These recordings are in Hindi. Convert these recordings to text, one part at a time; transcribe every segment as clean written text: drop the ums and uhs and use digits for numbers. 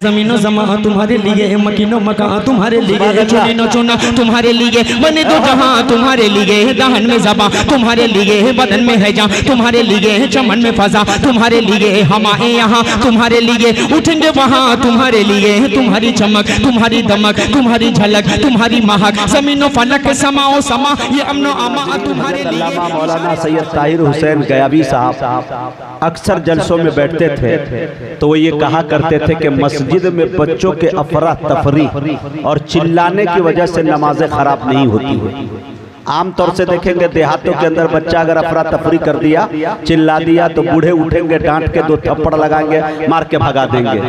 जमीनो जमा तुम्हारे लिए, मकीनो मका तुम्हारे लिए, चुनीनो चुना तुम्हारे लिए, बने दो जहां तुम्हारे लिए, दहन में ज़बा तुम्हारे लिए, बदन में है जान तुम्हारे लिए, चमन में फजा तुम्हारे लिए, हमारे यहाँ तुम्हारे लिए, उठेंगे वहाँ तुम्हारे लिए, तुम्हारी चमक तुम्हारी दमक तुम्हारी झलक तुम्हारी महक, जमीनो फलक समाओ समा ये अमनो अमा तुम्हारे लिए। मौलाना सैयद ताहिर हुसैन गयावी साहब अक्सर जलसों में बैठते थे तो वो ये कहा करते थे कि मस्जिद में बच्चों के अफरा तफरी और चिल्लाने की वजह से नमाजें खराब नहीं होती। आमतौर से देखेंगे देहातों के अंदर बच्चा अगर अफरा तफरी कर दिया, चिल्ला दिया, तो बूढ़े उठेंगे, डांट के दो थप्पड़ लगाएंगे, मार के भगा देंगे।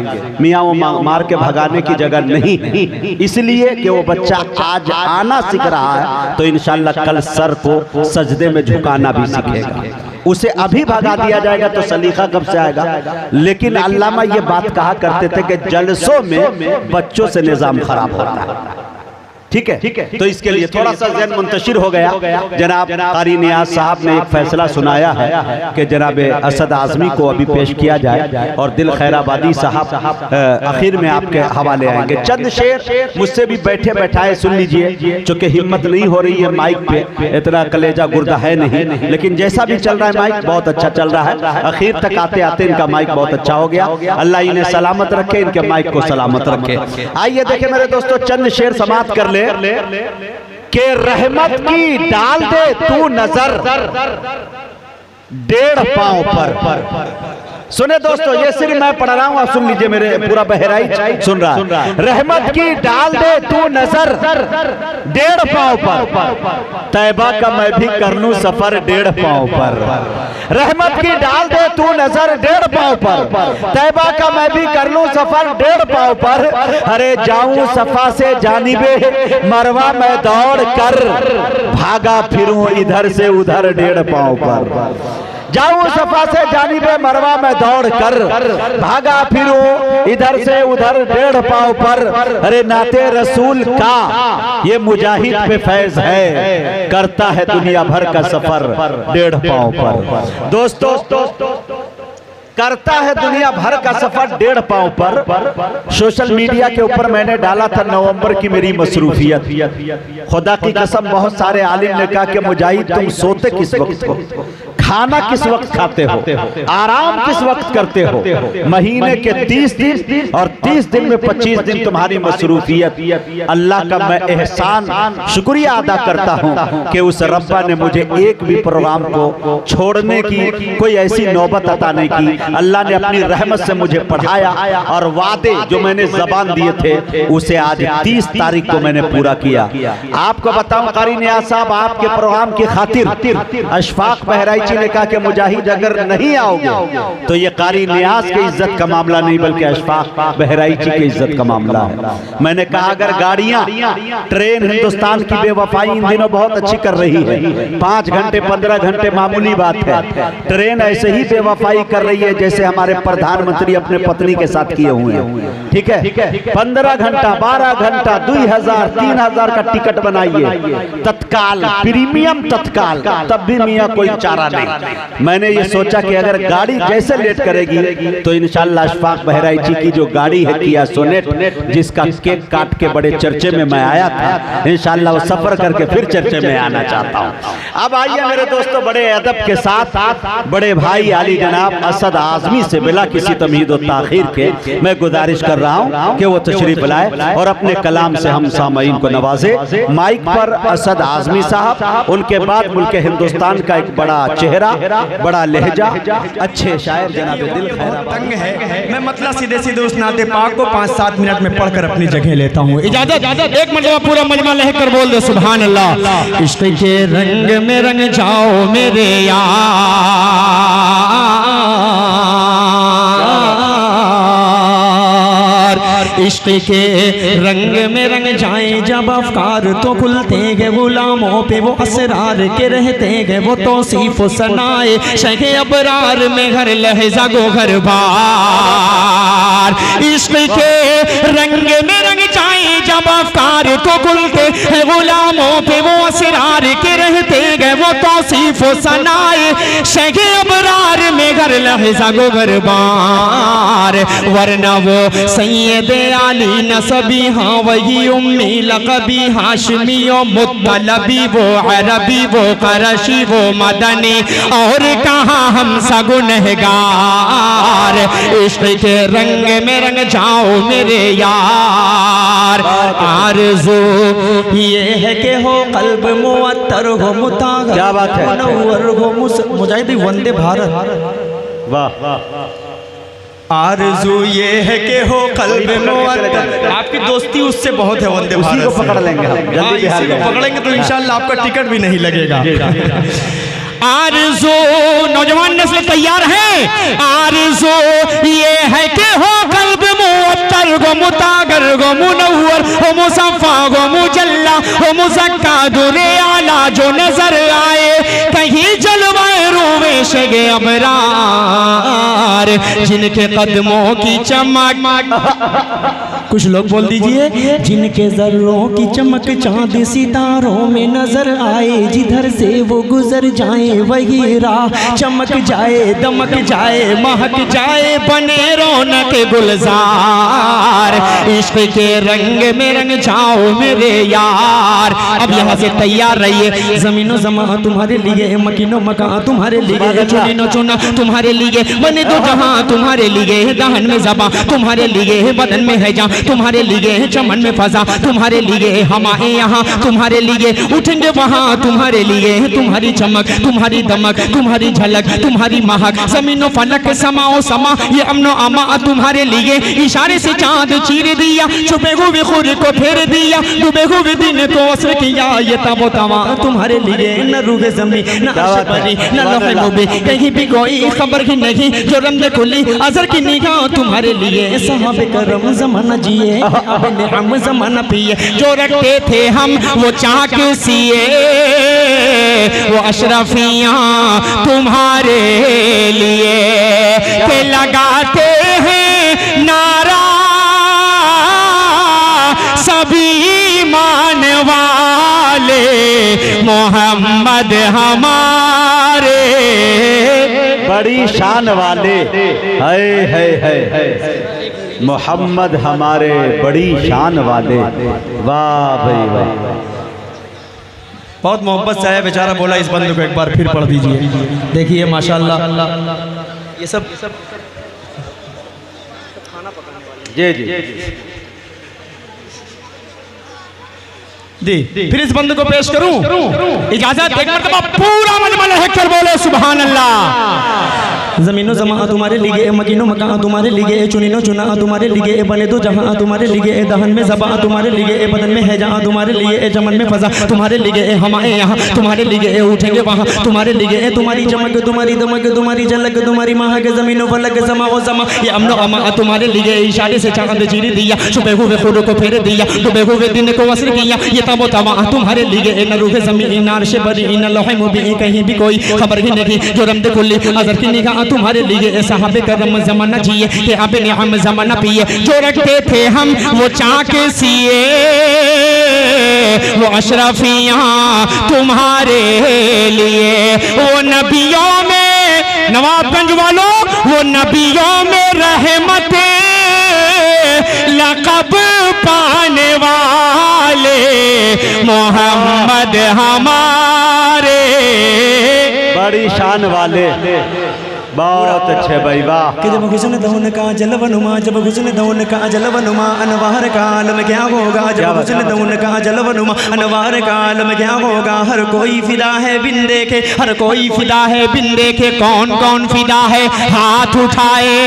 मियाँ वो मार के भगाने की जगह नहीं, इसलिए कि वो बच्चा आज आना सीख रहा है तो इंशाअल्लाह कल सर को सजदे में झुकाना भी सीखेगा। उसे अभी भगा दिया जाएगा तो सलीका कब से आएगा। लेकिन अल्लामा ये बात कहा करते थे कि जलसों में बच्चों से निजाम खराब होता है। ठीक है, तो इसके लिए थोड़ा सा ज़हन मुंतशिर हो गया। जनाब कारी नियाज साहब ने एक फैसला सुनाया है कि जनाब असद आज़मी को अभी पेश किया जाए और दिल खैराबादी साहब आखिर में आपके हवाले आएंगे। चंद शेर मुझसे भी बैठे बैठाए सुन लीजिए, चूँकि हिम्मत नहीं हो रही है माइक पे, इतना कलेजा गुर्दा है नहीं, लेकिन जैसा भी चल रहा है माइक बहुत अच्छा चल रहा है। आखिर तक आते आते इनका माइक बहुत अच्छा हो गया। अल्लाह इन्हें सलामत रखे, इनके माइक को सलामत रखे। आइए देखें मेरे दोस्तों, चंद शेर समाप्त कर ले के रहमत की डाल दे तू नजर 1.5 पांव पर। सुने दोस्तों, ये सिर्फ मैं पढ़ रहा हूं, आप सुन लीजिए, मेरे पूरा बहराइच सुन रहा है। रहमत की डाल दे तू नजर 1.5 पांव पर, तैबा का मैं भी कर लूं सफर 1.5 पांव पर। रहमत की डाल दे तू नजर 1.5 पांव पर, तैबा का मैं भी कर लूं सफर 1.5 पांव पर। अरे जाऊं सफा से जानिबे मरवा मैं दौड़ कर, भागा फिरूं इधर से उधर 1.5 पांव पर। जाऊं सफा से जानिबे मरवा में दौड़ कर, भागा फिरूं इधर से उधर 1.5 पांव पर। अरे नाते रसूल का ये मुजाहिद पे फैज है, करता है दुनिया भर का सफर 1.5 पांव पर। दोस्तों करता है दुनिया भर का सफर 1.5 पांव पर। सोशल मीडिया के ऊपर मैंने डाला था नवंबर की मेरी मसरूफियत। खुदा की कसम बहुत सारे आलिम ने कहा कि मुजाहिद तुम सोते किस वक्त हो, खाना किस वक्त खाते हो, आराम किस वक्त करते हो। महीने के 30 दिन और 30 दिन में 25 दिन तुम्हारी मसरूफियत। अल्लाह का मैं एहसान शुक्रिया अदा करता हूँ कि उस रब्बा ने मुझे एक भी प्रोग्राम को छोड़ने की कोई ऐसी नौबत अता नहीं की। अल्लाह ने अपनी रहमत से मुझे पढ़ाया और वादे जो मैंने ज़बान दिए थे उसे आज 30 तारीख को मैंने पूरा किया। आपको बताऊं कारी नियाज साहब, आपके प्रोग्राम की खातिर अशफाक बहराइची ने कहा कि मुजाहिद अगर नहीं आओगे तो ये कारी नियाज की इज्जत का मामला नहीं बल्कि अशफाक बहराइची की इज्जत का मामला है। मैंने कहा अगर गाड़ियां ट्रेन हिंदुस्तान की बेवफाई इन दिनों बहुत अच्छी कर रही है, 5 घंटे 15 घंटे मामूली बात है। ट्रेन ऐसे ही बेवफाई कर रही है जैसे हमारे प्रधानमंत्री अपने पत्नी के साथ किए हुए हैं। ठीक है, 15 घंटा 12 घंटा 2000 3000 का टिकट बनाइए तत्काल, प्रीमियम तत्काल, तब भी मियां कोई चारा नहीं। मैंने ये सोचा कि अगर गाड़ी जैसे लेट करेगी तो इंशाअल्लाह अशफाक बहराइची की जो गाड़ी है किया सोनेट, जिसका केक काट के बड़े चर्चे में मैं आया था, इंशाअल्लाह वो सफर करके फिर चर्चे में आना चाहता हूँ। अब आइए मेरे दोस्तों, बड़े अदब के साथ बड़े भाई आली जनाब असद आज़मी से बिला किसी तमहीद और ताखीर के मैं गुजारिश कर रहा हूँ कि वो तशरीफ लाए और अपने कलाम से हम सामईन को नवाजे। माइक पर असद आज़मी साहब, उनके बाद मुल्क हिंदुस्तान का एक बड़ा चेहरा, बड़ा लहजा, अच्छे शायर जनाब दिल तंग है। मैं मतलब सीधे सीधे उस नाते पाक को 5-7 मिनट में पढ़कर अपनी जगह लेता हूँ। इजाजत, एक मरतबा पूरा मजमा लह कर बोल दो सुभान अल्लाह। इश्क के रंग में रंग जाओ मेरे यार, इश्क के रंग में रंग जाए जब अफकार तो खुलते गए, गुलामों पे वो असरार के रहते गए, वो तौसीफ सनाए शेखे अबरार में घर लहजा गो घर बार। इश्क के रंग में रंग जाए जब अफकार तो खुलते, गुलामों पे वो असरार के रहते गए, वो तौसीफ सनाए शेखे अबरार में घर लहजा गोगरबार वरना वो सैयद आली नसबी हाँ वही उम्मी लकबी हाशमी ओ मुत्तलबी वो अरबी वो करशी वो मदनी और कहाँ हम सगुनहगार इश्क के रंग में रंग जाओ मेरे यार आरज़ू ये है कि हो कल्ब मुअत्तर हो मुतागर क्या बात है मुनव्वर हो मुजाहिदी वंदे भारत वाह आरज़ू ये है कि हो कल्ब मुअत्तर आपकी दोस्ती उससे बहुत है वंदे भारत उसी को पकड़ लेंगे हम जल्दी बिहार इसी को पकड़ेंगे तो इंशाअल्लाह आपका टिकट भी नहीं लगेगा आरज़ू नौजवान नस्ल तैयार है आरज़ू ये है कि हो कल्ब मुअत्तर गो मुतागर गो मुनव्वर हो मुसफ़ा गो मुजल्ला हो मुज़क्का दुरे आला जो नजर आए कहीं जलवाए रूवे शगे अबरार जिनके कदमों की चमक कुछ लोग बोल दीजिए जिनके जर्रों की चमक चांद सितारों में नजर आए जिधर से वो गुजर जाए वही राह चमक जाए दमक जाए महक जाए बने रौनक गुलजार इश्क के रंग में रंग जाओ मेरे यार अब यहाँ से तैयार रहिए जमीनो जमा तुम्हारे लिए मकीनो मका तुम्हारे लिए चुनिनो चुना तुम्हारे लिए बने दो जहां तुम्हारे लिए दहन में ज़बा तुम्हारे लिए बदन में है जा तुम्हारे लिए चमन में फजा तुम्हारे लिए हम आए यहाँ तुम्हारे लिए उठेंगे वहाँ तुम्हारे लिए तुम्हारी चमक तुम्हारी दमक तुम्हारी झलक तुम्हारी महक जमीनो फलक समाओ समा ये अमनो अमा तुम्हारे लिए इशारे से चांद चीर दिया छुपे हुए खुर को फेर दिया डूबे हुए दिन को असर किया ये तबो तवा तुम्हारे लिए न रूहे जमी न अर्श परी न लौहे मुबी कहीं भी कोई खबर ही नहीं जो रंग खुली अजर की निगाह तुम्हारे लिए साहबे करम जमाना जिए अपने हम जमाना पिए जो रखते थे हम वो चाक सिए वो अशरफियाँ तुम्हारे लिए के लगाते हैं नारा सभी मान वाले मोहम्मद हमारे बड़ी शान वाले है मोहम्मद हमारे बड़ी शान वाले वाह भाई वाह बहुत मोहब्बत से आया बेचारा बोला इस बंदे को एक बार फिर पढ़ दीजिए देखिए माशाल्लाह ये सब जी जी दी फिर इस बंदे को पेश करूं इजाजत एक मरतबा पूरा मजमा लहकर बोले सुभान अल्लाह जमीनो जमा तुम्हारे लिए मकीनो मका तुम्हारे लिए चुनिनो चुना तुम्हारे लिए बने दो जहां तुम्हारे लिए दहन में ज़बा तुम्हारे लिए बदन में है जहां तुम्हारे लिए चमन में फजा तुम्हारे लिए हम आए यहाँ तुम्हारे लिए उठेंगे वहाँ तुम्हारे लिए तुम्हारी चमक तुम्हारी दमक तुम्हारी झलक तुम्हारी महक जमीनो फलक समा वो समा ये अमनो अमा तुम्हारे लिए इशारे से चांद चीर दिया छुपे हुए खुद को फेर दिया डूबे हुए दिन को असर किया ये तबो तवा तुम्हारे लिए न रूह ज़मीन न अर्श बरी न लौहे मुबी कहीं भी कोई खबर ही नहीं जो रमद खुली अजर की निगाह तुम्हारे लिए साहबे करम जमाना जिए कि अब निअम जमाना पिए जो रखते थे हम वो चाक सिए वो अशरफियाँ तुम्हारे लिए वो नबियों में नवाबगंज वालों वो नबियों में रहमतें लक़ब पाने वाले मोहम्मद हमारे बड़ी शान वाले बहुत अच्छे भाई वाह कि जब हुस्न दौन का जलवनुमा जब हुस्न दौन का जलवनुमा अनवार का आलम क्या होगा जब हुस्न दौन का जलवनुमा अनवार का आलम क्या होगा हर कोई फिदा है बिन देखे हर कोई फिदा है बिन देखे कौन कौन फिदा है हाथ उठाए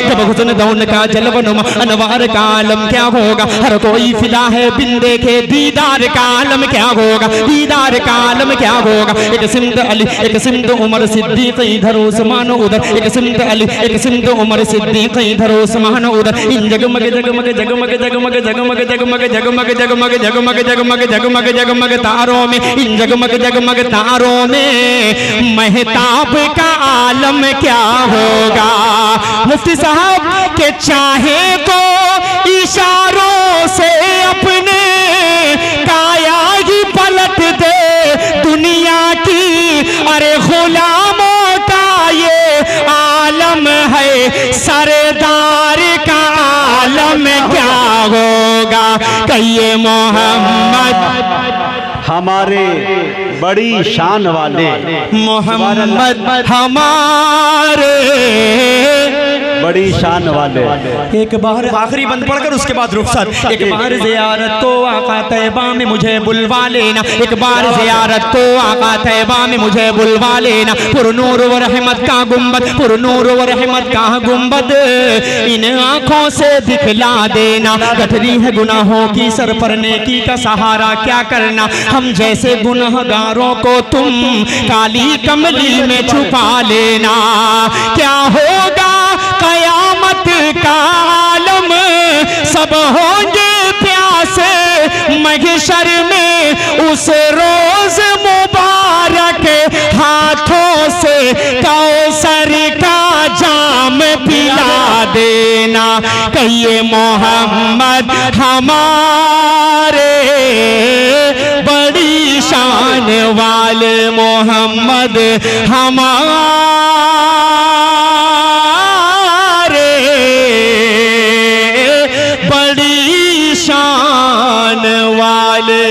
जब हुस्न दौन का जलवनुमा अनवार का आलम क्या होगा हर कोई फिदा है बिन देखे दीदार का आलम क्या होगा दीदार का आलम क्या होगा एक सिमत अली एक सिमत उमर सिद्दीक इधर उस्मान उधर एक सिमत अली एक सिमत उमर सिद्दीक इधर उस्मान उधर इन जगमग जगमग जगमग जगमग जगमग जगमग जगमग जगमग जगमग जगमग जगमग जगमग तारों में इन जगमग जगमग तारों में महताब का आलम क्या होगा मुफ्ती साहब के चाहे तो इशारों से अपने काया ही पलट दे दुनिया हमें क्या होगा, कहिए मोहम्मद हमारे बड़ी शान वाले, मोहम्मद हमारे बड़ी शान वाले। एक बार आखिरी बंद पढ़कर उसके बाद रुखसत। एक बार ज़ियारत को आका तैबा में मुझे बुलवा लेना, एक बार ज़ियारत को आका तैबा में मुझे बुलवा लेना। पुरनूर व रहमत का गुंबद, पुरनूर व रहमत का गुंबद इन आँखों से दिखला देना। गठरी है गुनाहों की, सर पर नेकी का सहारा क्या करना। हम जैसे गुनहगारों को तुम काली कमली में छुपा लेना। क्या होगा कयामत का आलम, सब होंगे प्यासे महशर में उस रोज मुबारक, हाथों से कौसर का जाम पिला देना। कहिए मोहम्मद हमारे बड़ी शान वाले, मोहम्मद हमारे बड़ी शान वाले।